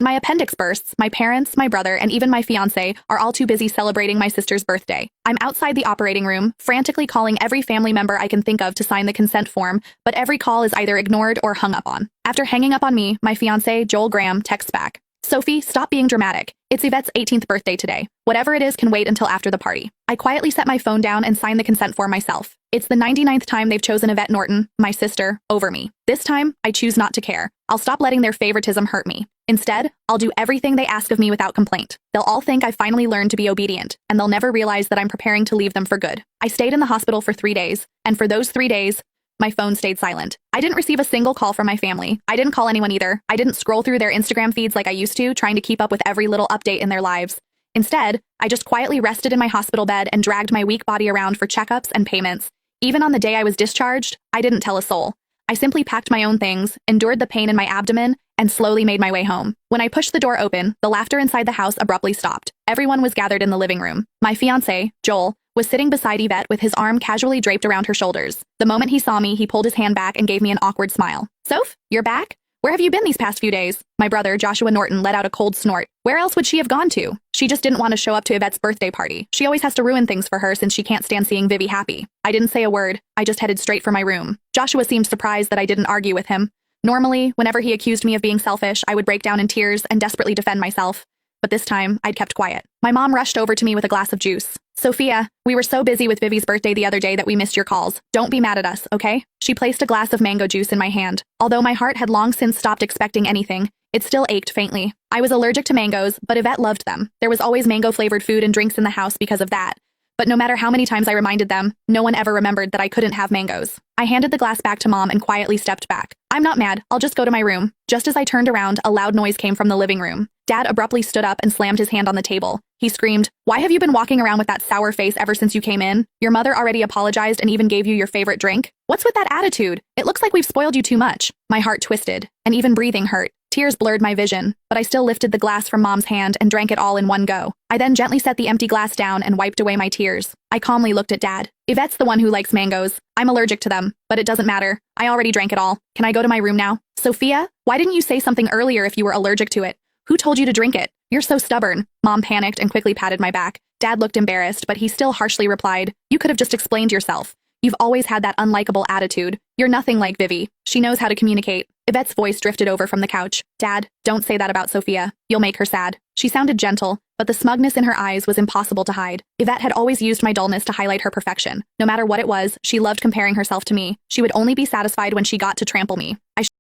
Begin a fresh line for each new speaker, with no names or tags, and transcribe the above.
My appendix bursts, my parents, my brother, and even my fiancé are all too busy celebrating my sister's birthday. I'm outside the operating room, frantically calling every family member I can think of to sign the consent form, but every call is either ignored or hung up on. After hanging up on me, my fiancé, Joel Graham, texts back. Sophie, stop being dramatic. It's Yvette's 18th birthday today. Whatever it is can wait until after the party. I quietly set my phone down and sign the consent form myself. It's the 99th time they've chosen Yvette Norton, my sister, over me. This time, I choose not to care. I'll stop letting their favoritism hurt me. Instead, I'll do everything they ask of me without complaint. They'll all think I finally learned to be obedient, and they'll never realize that I'm preparing to leave them for good. I stayed in the hospital for 3 days, and for those 3 days, my phone stayed silent. I didn't receive a single call from my family. I didn't call anyone either. I didn't scroll through their Instagram feeds like I used to, trying to keep up with every little update in their lives. Instead, I just quietly rested in my hospital bed and dragged my weak body around for checkups and payments. Even on the day I was discharged, I didn't tell a soul. I simply packed my own things, endured the pain in my abdomen, and slowly made my way home. When I pushed the door open, the laughter inside the house abruptly stopped. Everyone was gathered in the living room. My fiancé, Joel, was sitting beside Yvette with his arm casually draped around her shoulders. The moment he saw me, he pulled his hand back and gave me an awkward smile. Soph, you're back? Where have you been these past few days? My brother, Joshua Norton, let out a cold snort. Where else would she have gone to? She just didn't want to show up to Yvette's birthday party. She always has to ruin things for her since she can't stand seeing Vivi happy. I didn't say a word. I just headed straight for my room. Joshua seemed surprised that I didn't argue with him. Normally, whenever he accused me of being selfish, I would break down in tears and desperately defend myself. But this time, I'd kept quiet. My mom rushed over to me with a glass of juice. Sophia, we were so busy with Vivi's birthday the other day that we missed your calls. Don't be mad at us, okay? She placed a glass of mango juice in my hand. Although my heart had long since stopped expecting anything, it still ached faintly. I was allergic to mangoes, but Yvette loved them. There was always mango-flavored food and drinks in the house because of that. But no matter how many times I reminded them, no one ever remembered that I couldn't have mangoes. I handed the glass back to Mom and quietly stepped back. I'm not mad, I'll just go to my room. Just as I turned around, a loud noise came from the living room. Dad abruptly stood up and slammed his hand on the table. He screamed, "Why have you been walking around with that sour face ever since you came in? Your mother already apologized and even gave you your favorite drink? What's with that attitude? It looks like we've spoiled you too much." My heart twisted, and even breathing hurt. Tears blurred my vision, but I still lifted the glass from Mom's hand and drank it all in one go. I then gently set the empty glass down and wiped away my tears. I calmly looked at Dad. Yvette's the one who likes mangoes. I'm allergic to them, but it doesn't matter. I already drank it all. Can I go to my room now? Sophia, why didn't you say something earlier if you were allergic to it? Who told you to drink it? You're so stubborn. Mom panicked and quickly patted my back. Dad looked embarrassed, but he still harshly replied, "You could have just explained yourself. You've always had that unlikable attitude. You're nothing like Vivi. She knows how to communicate." Yvette's voice drifted over from the couch. "Dad, don't say that about Sophia. You'll make her sad." She sounded gentle, but the smugness in her eyes was impossible to hide. Yvette had always used my dullness to highlight her perfection. No matter what it was, she loved comparing herself to me. She would only be satisfied when she got to trample me.